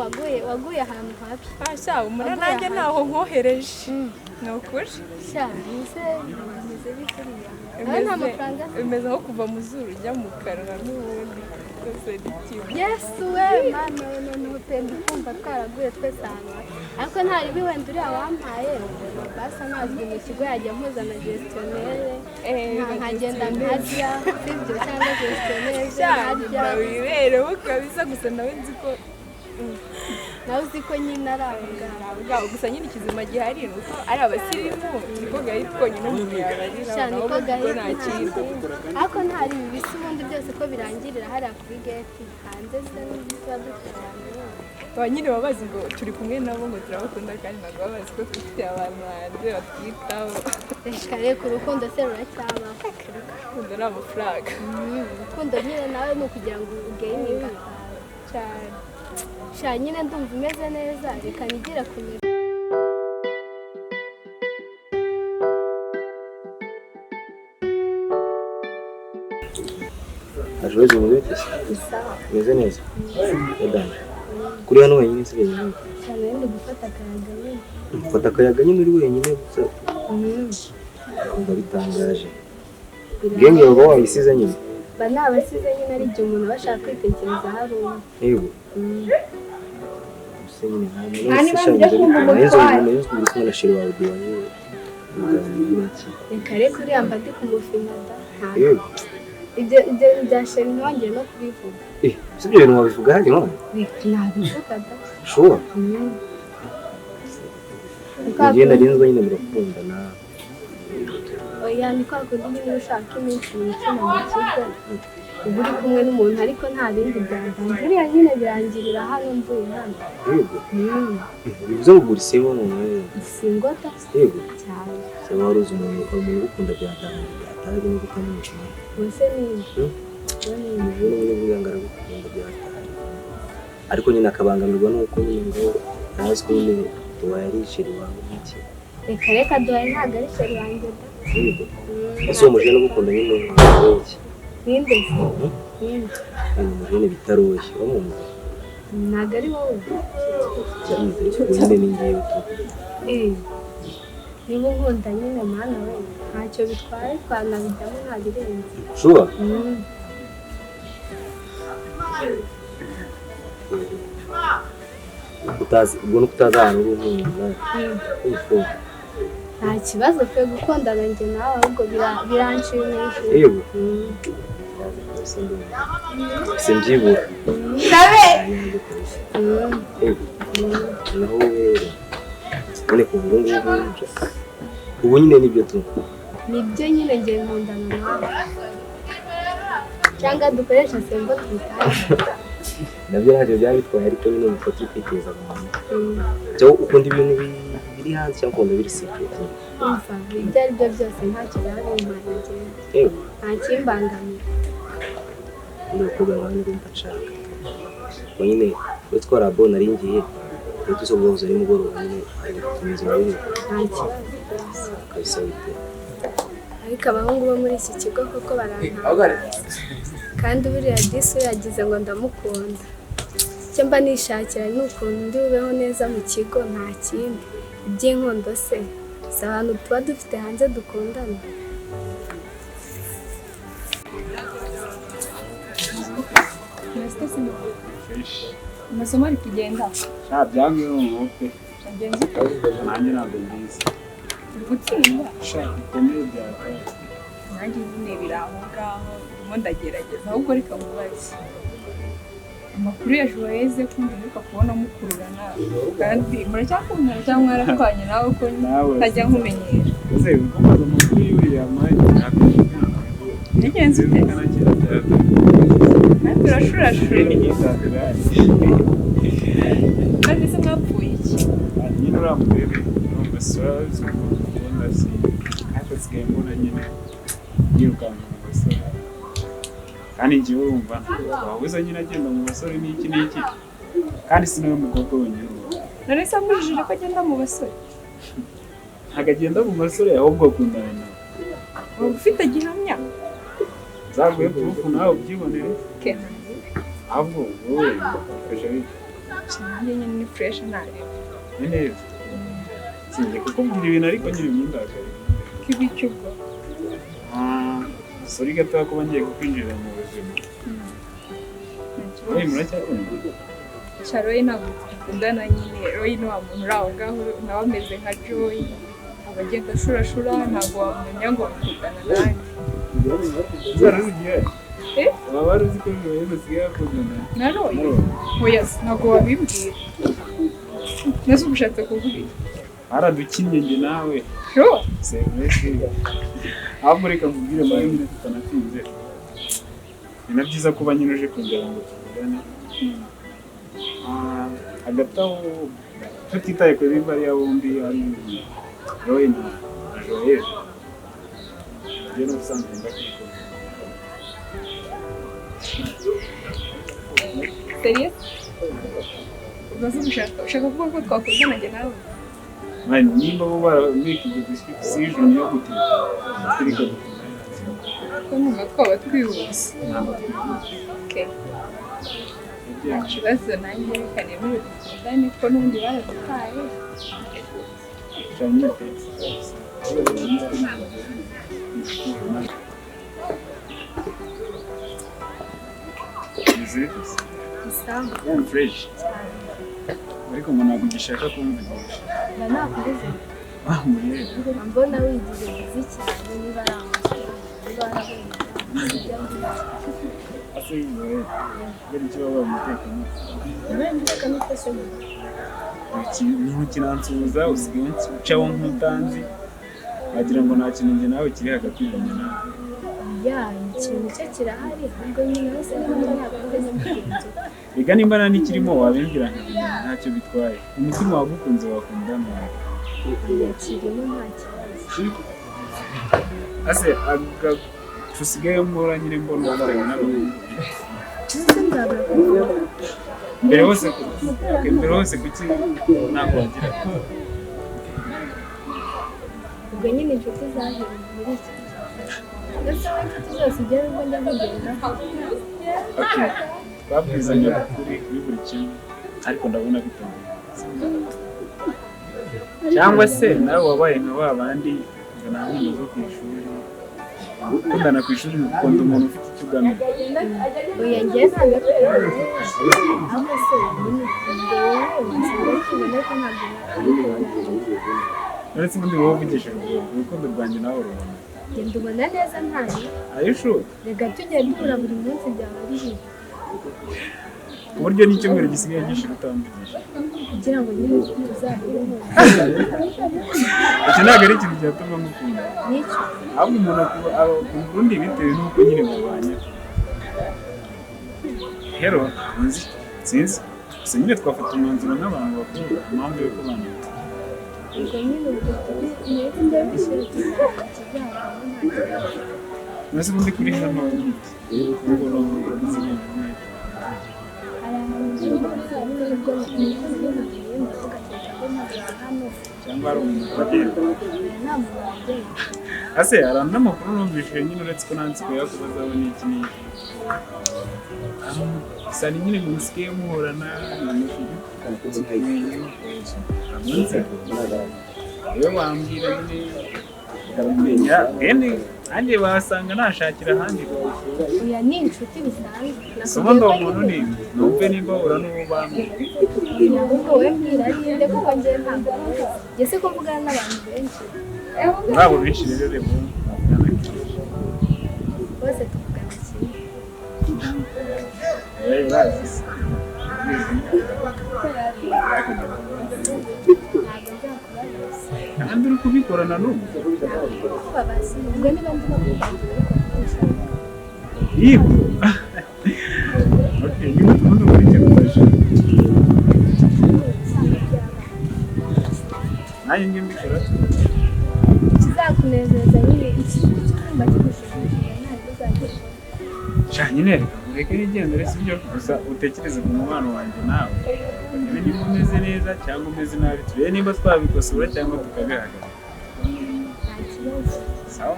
waguye ahantu habi. Sha umura nanjye naho nkohereje. Nokuri. Sha bise bikuriya. Nta mafaranga. Imeze nko kuva mu zuru ujya mu kanwa n'ubundi. Yes we mama no pendi kumva twaraguye twese ahantu. Ariko ntari biwenda uri awampaye. Basa nazwi mu kigo yajya mpuza na gestionnaire. Nkagenda nkajya sibyo cyangwa gestionnaire nkajya. Babibere ukabisa gusa nawe nzi ko nawe uzi ko nyine aravuga gusa nyine ikizima gihari nuko ari abasirimu niko gahita konyine umuntu yabarira cyane ko gahita ariko ntari bibisi ubundi byose ko birangirira hariya kuri gate hanze se n'ibyo dukorana abanyine babazi ngo turi kumwe nabo ngo turabakunda kandi ntabwo babazi ko dufite abantu hanze batwitaho reka reka urukundo se ruracyaba urukundo ni amafaranga urukundo nyine nawe ni ukugira ngo ugeyininga cyane sha nyine ndumva umeze neza reka nigire ku miro Ajuze mu bete meze neza edana kuri hano wenyine nsigaye nyine cyane ndi gufata akayaga nyine ufata akayaga nyine uri wenyine gusa kumva bitangaje genge baba wayisize nyine banabasize nyine ari byo umuntu bashaka kwitekereza hari yego nyine nta n'ishanje neza neza na shiri wawe diwane reka reka uriya mbati kumufimada yego ibyo byasheri ntongeye no kubivuga sibyo bintu wabivuga hadi none nabivuga da sure Ngiye narinzwe nyine murakundana oya ni kwa kundi nyine ushaka iminsi mikino mu kigo ubu uri kumwe n'umuntu ariko nta bindi byandanze uriya nyine birangirira hano mvuye hano yego bivuze ngo uri singo mu mwe singota yego cyane se waruzi umuntu ukunda byatanze byataje no gukanisha bose ni umuntu n'ubwangara gukunda byataje ariko nyine akabangamirwa nuko nyine ngo nazi ko nyine tuwayarishira wawe iki reka reka duhaye ntabwo ari sheri wanjye da yego ese umuje no gukunda nyine iki ninde nyine bitaroshye bamumva ntabwo ari wowe nyine ni ngewe niba unkunda nyine mwana we ntacyo bitwaye twanabijyamo nta birenze sure ubwo no kutazana uruhumura nta kibazo pe gukundana njye nawe ahubwo biranshimisha yego simbyibura naho rero none kuva ubu nyine nibyo tu nibyo nyine njye nkundana nawe cyangwa dukoresha sembo twitaye nabyo ntacyo byaba bitwaye ariko nyine mufata ukitekereza abantu cyo ukunda ibintu biri hanze cyangwa ukunda biri secret umva ibyo ari byo byose ntacyo byaba bimpaye yego nta kimbangamira ni ukuvuga ngo niba ndashaka ngo nyine iyo twarabo nari ngiye iyo tusohoza nimugoroba nyine tumeze nabi nta kibazo kabisa biteye ariko abahungu bo muri iki kigo koko barantanga kandi buriya disi yagize ngo ndamukunda icyo mba nishakira ni ukuntu ndi bubeho neza mu kigo nta kindi iby'inkondo se si abantu tuba dufite hanze dukundana amasomo ari kugenda byange n'umupe agenzi nanjye ntabwo mbizi uri gutsinda bikomeye byataye nanjye nyine biri aho ngaho ndimo ndagerageza ahubwo reka mubaze amakuru ya Joyeze ko ndibuka kubona mukururana kandi muracyakundana cyangwa mwaratwanye nawe ko ntajya nkumenyera ese ukomeza amakuru y'uriya mwanya ntabwo nigenzi ute kandi urashurashure kandi se mwapfuye iki nyine uramurebe urumva sozi ukunda si ariko sigaye mbona nyine yirukanka mu basore kandi njyewe urumva wabuze nyine agenda mu basore n'iki n'iki kandi si nawe mukobwa wenyine none se amubujije ko agenda mu basore ntabwo agenda mu basore ahubwo akundana nawe waba ufite gihamya zaguye kurufu nawe ubyibonere kena ahubwo wowe ufashe bite nanjye nyine ni fresh ntareba ni neza sinjye kukubwira ibintu ariko nyine imyindakare k'ibiki ubwo sori gatoya kuba ngiye kukwinjirira mu buzima muracyakunda Roy ntabwo dukundana nyine Roy ni wa muntu uri aho ngaho nawe ameze nka Joy abagenda ashurashura ntabwo wamenya ngo bakundana nanjye wari ugiye waba wari uzi ko Roy basigaye bakundana na Roy oya ntabwo wabimbwira neza ubushatse kuvuga iki haradukinnye njye nawe sure sevesi ahubwo reka nkubwire mbare nyine tutanatinze ni na byiza kuba nyine uje kundeba ngo tuvugane hagati aho tutitaye kuri bariya bombi ari Roy na Joel njye n'ubusanzwe ndakwikunda serious ubaze ushaka kuvuga ko twakundana njye nawe nimba bo baramwikije decision yo guteka twirika ko numva twaba twihuse okay nta kibazo nanjye reka nemere dukundane ko n'ubundi baradutaye cyane Isambu fresh ariko ngo ntabwo gishaka kumvugisha nakubuze mbona wigize bizi cyane niba ari amafaranga niba ari ikibazo umutekano ikintu kinansuhuza usigaye ucaho nk'utanzi wagira ngo nta kintu njye nawe kiri hagati yanjye nawe ikintu cyo kirahari ahubwo nyine wese niba ntabwo nyamugenzi reka nimba nta n'ikirimo wabimbwira ntacyo bitwaye umutima wagukunze wakunda nawe kirimo nta kibazo ase usigaye mpora nyine mbona ubaye n'abantu mbere hose kuki ntabwo wagira ubwo nyine inshuti zahiye muri iki ndetse n'inshuti zose ugera ubwo njya kugendaho twabwizanya kuri buri kimwe ariko ndabona bitameze cyangwa se nawe wabaye nka ba bandi ngo nta muntu zo ku ishuri ukundana ku ishuri ukunda umuntu ufite icyo ugamije oya njyewe ntabwo twemeye ahubwo se nyine ndewe nsanga tubona ko ntabwo uretse ubundi wowe uvugishije urukundo rwanjye nawe urubona genda ubona neza ntayo ayishuwe reka tujya duhura buri munsi byaba ari bibi ku buryo n'icyumweru gisigaye gishira utamvugisha kugira ngo nyine uzabeho icyo ntabwo ari ikintu cyatuma mukunda n'icyo ahubwo umuntu akunda undi bitewe n'uko nyine mubanye rero sinzi gusa nyine twafata umwanzuro nk'abantu bakuru impamvu yo kubana ubwo nyine ubwo mwese ndabishyira tuzakizavamo nta kibazo mbese ubundi kuri hano ubwo n'ubuzima hari ahantu ubwo n'ubwo ndavuga ko mpagaze hano cyangwa hari umuntu wagenda nta muntu wagenda ase hari n'amakuru numvise nyine uretse ko nansi kuyakubaza abo ni iki n'iki gusa ni nyine musigaye muhorana iyo wambwira nyine ukamenya bene nanjye basanga nashakira ahandi oya ni inshuti bisanzwe somo ndo umuntu ni numve nimba uhura n'uwo bambwira ahubwo wowe mbwira ninde kuko njyewe ntabwo njye se ko mvugana n'abantu benshi muri abo benshi rero reba bose tuvugana kimwe urazi se kandi uri kubikorana n'ubu ubwo niba ndimo kubiganira yego okay niba tubundi ukurikira ufashe nanjye njye mbikora kizakunezeza nyine icyumba cy'ubushakashatsi ntabwo uzagira sha nyine reka ureke nigendere sibyo gusa utekereze ku mubano wanjye nawe niba niba umeze neza cyangwa umeze nabi turebe nimba twabikosora cyangwa tukabihagarika nta kibazo sawa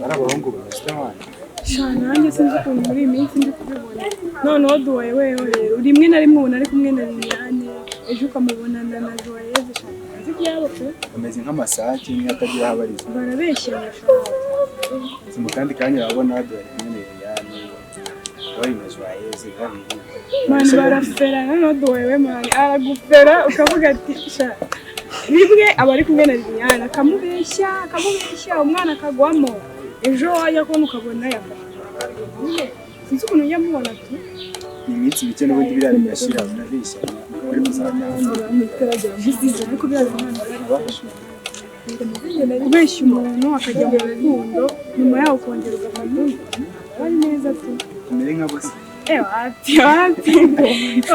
bari abahungu bafite abana nanjye sinzi ukuntu muri iyi minsi ndi kubibona noneho duwaye wewe rero rimwe na rimwe ubona ari kumwe na Liliane ejo ukamubonana na Joyeuse azi ibyabo pe bameze nk'amasake niyo atagira aho abarizwa barabeshyira mu kandi kanya urabona duwaye kumwe na Liliane bari na Joyeuse babiri mani barafera noneho duwaye mani aragufera ukavuga ati sha rimwe aba ari kumwe na Liliane akamubeshya umwana akagwamo ejo wajya kubona ukabona yafashe sinzi ukuntu ujya mubona tu ni iminsi mike n'ubundi biriya bigashira barabeshya kuri muzamara ariko biriya kubeshya umuntu akajya mu rukundo nyuma yaho ukongera ugafata ari neza tu umere nka bose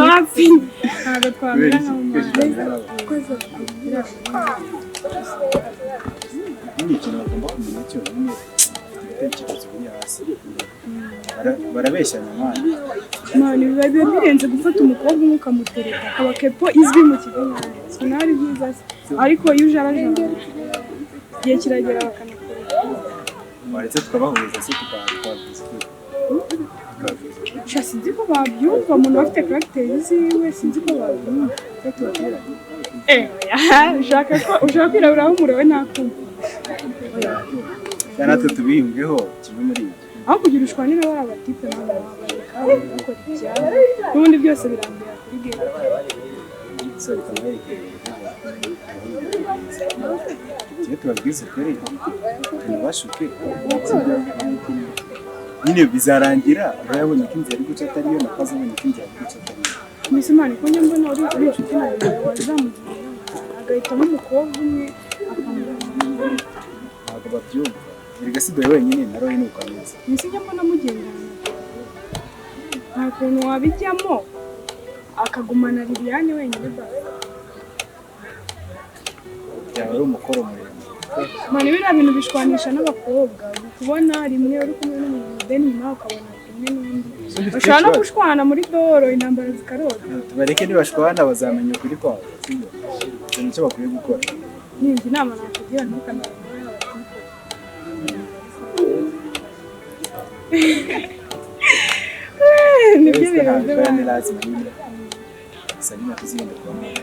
wapi ntabwo twamera nka ni ikintu bagomba kumenya cyonyine ibitekerezo biri hasi barabeshyanya mani biba birenze gufata umukobwa umwe ukamutereka akaba kepo izwi mu kigo ntabwo nari byiza ariko iyo uje arajana igihe kiragera bakanakureka waretse tukabahuza se tukababwiza sinzi ko babyumva umuntu afite karagiteri ziwe sinzi ko babyumva ushaka kwirabura umurawe ntakumva natwe tubihimbweho kimwe muri ibyo aho kugira ushwanira bari abatipe ntabwo wabareka bakora ibyabo n'ubundi byose birambira kuri gere iyo tubabwiza ukuri ntibashuke nyine bizarangira urabona ko inzira iri guca atariyo nakaze ubona ko inzira iri guca atariyo mbese imana ko njya mbona uri inshuti nawe wazamugira agahitamo umukobwa umwe ntabwo babyumva erega si dore wenyine na roho ni uko ameze mbese njya mbona mugendana nta kuntu wabijyamo akagumana Liliane wenyine byaba ari umukoro muremure mani biriya bintu bishwanisha n'abakobwa kubona rimwe uri kumwe n'umuntu deni nyuma ukabona rimwe n'undi bashobora no gushwana muri doro intambara zikarota tubareke nibashwana bazamenya ukuri kwabo sibyo icyo nicyo bakwiye gukora ninjye inama nakugira ntukanabona nibyo birenze bane salina tuzirinda kubamuha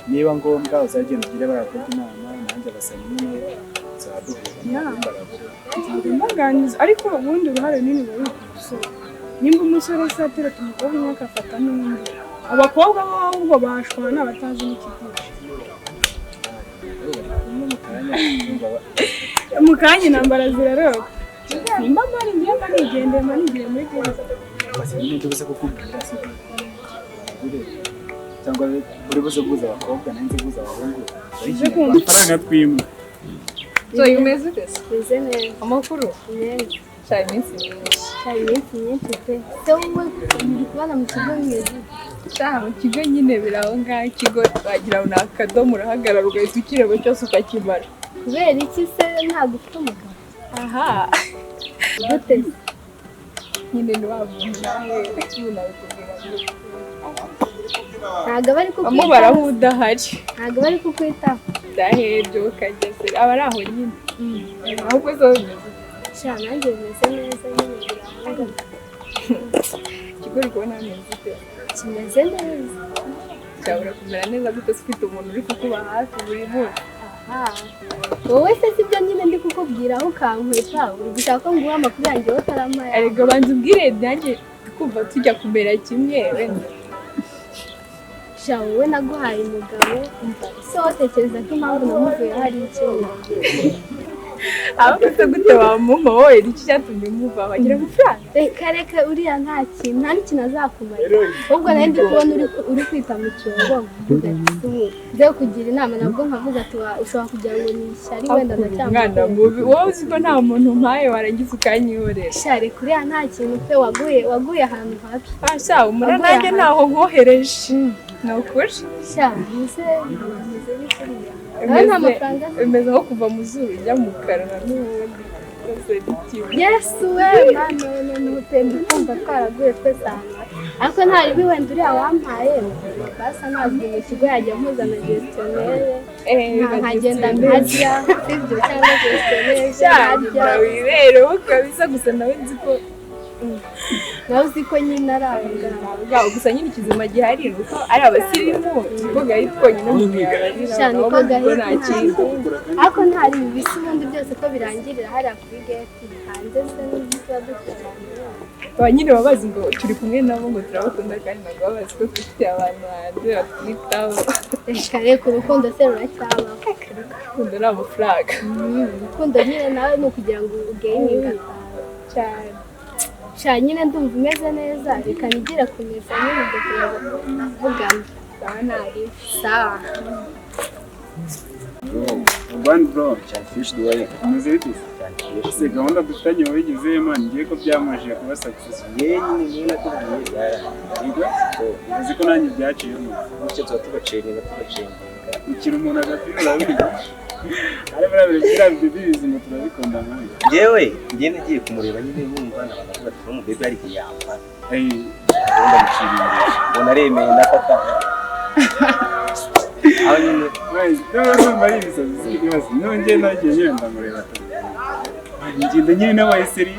niba ngombwa uzagenda ugire barakoze inama nanjye abasalina mbaganiza ariko ubundi uruhare runini bari umusore nimba umusore se atereta umukobwa umwe akafata n'undi abakobwa bo ahubwo bashwana batazi n'ikigisha mu kanya intambara zirarota nimba mpari ngenda nigendeye manigire muri gereza basalina tubuze kukubwira cyangwa uri buze guza abakobwa nanjye guza abahungu amafaranga twimwe so umeze ute Meze neza amakuru neza cyane iminsi myinshi pe se wowe uri kubana mu kigo bimeze mu kigo nyine biri aho ngaho ikigo wagira ngo ni akadomo urahagarara ugahita ukireba cyose ukakimara kubera iki se ntabwo ufite umugabo aha gute nyine ni wa muntu nawe unabikubwira ntabwo bari kukwitaho bamwe baraho udahari ntabwo bari kukwitaho udahebye ukageze aba ari aho nyine ahubwo zo sha nanjye bimeze neza nyine birahangana ikigo uri kubona hameze ute kimeze neza cyabura kumera neza gute ufite umuntu uri kukuba hafi buri munsi wowe se sibyo nyine ndi kukubwira aho ukankwepa uri gushaka ko nguha amakuru yanjye wowe utarampaye erega banza ubwire nanjye kumva tujya kumera kimwe wenda sha wowe naguhaye umugabo so watekereza ko impamvu namuvuye hari ikintu ahubwo se gute wamuma wowe iki cyatumye muva wagira amafaranga reka uriya nta n'ikintu azakumarira ahubwo nawe ndi kubona uri kwita mu cyombo byo kugira inama nabwo nkavuga ati ushobora kugira ngo ni ishyari wenda umwana mubi wowe uzi ko nta muntu mpaye warangiza ukanyihorera sha reka uriya nta kintu pe waguye ahantu habi sha umura nanjye ntaho nkohereje ni ukuri sha mbese bimeze nk'ikiriya nawe nta mafaranga bimeze nko kuva mu zuru ujya mu kanwa n'ubundi rwose ni kimwe yesu we mwana we n'utemba kumva twaraguye twese ahantu ariko ntari wenda uriya wampaye basa ntabwo mu kigo yajya mpuzana gestionnaire nkagenda nkarya sibyo cyangwa gestionnaire cyane wibereho kabisa gusa nawe nzi ko nawe uzi ko nyine ari abagabo gusa nyine ikizima gihari ni uko ari abasirimu niko gahita twonyine mu miyaga cyane ko gahita ariko ntari bibisi ubundi byose ko birangirira hariya kuri gate hanze se n'ibyo dufite aba nyine baba bazi ngo turi kumwe nabo ngo turabakunda kandi ntabwo baba bazi ko dufite abantu hanze batwitaho reka reka urukundo se ruracyabaho urukundo ni amafaranga urukundo nyine nawe ni ukugira ngo ugeyininga cyane cyane nyine ndumva umeze neza reka nigire ku meza nyine dukomeza kuvugana sawa ntari sawa Urban bro, fish duwaye. Umeze bite? Ese gahunda dufitanye wabigize man, ngiye ko byamajije kuba success. Yewe ni nakubwiye Yego. Uzi ko nanjye byaciyemo. icyo tubacenga Ukira umuntu agapira urabizi. Ari biriya bibizi ngo turabikunda nawe. yewe ngiye nagiye kumureba nyine yumva nabaga bati mu bebe ari kuyamba Ngomba mushirinde. ubona aremeye ndafata aho nyine Ndumva ari ibisazi ibibazo. Nongeye nagiye nyenda mureba. Ngenda nyine n'abayiseri.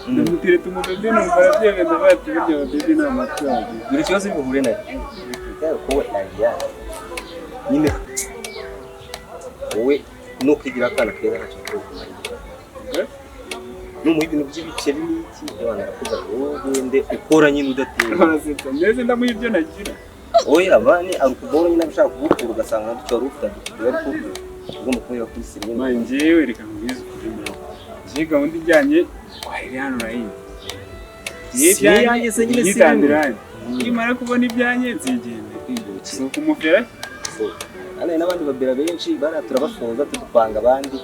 Ndamutire tumubebe numva arabyemeza bati burya ababebe ni amatungo. buri kibazo bihure nayo ko nagiye nyine wowe no kwigira akana keza ntacyo kumarira n'umuha ibintu by'ibiceri n'iki abana barakuza ngo ugende ukora nyine udatera Barasetsa neza ndamuha ibyo nagira. oya abane ari ukugora nyine abashaka kugukura ugasanga ntacyo wari ufite ariko ugomba kumenya kuri sirimu Manje njyewe reka nkubwize ukuri mbere. Njye gahunda ijyanye kwa Eliane urayizi. Ibyanjye se nyine sirimu. Nimara kubona ibyanjye nzigende. Si ukumufera? n'abandi babera benshi baratura basoza tudupanga abandi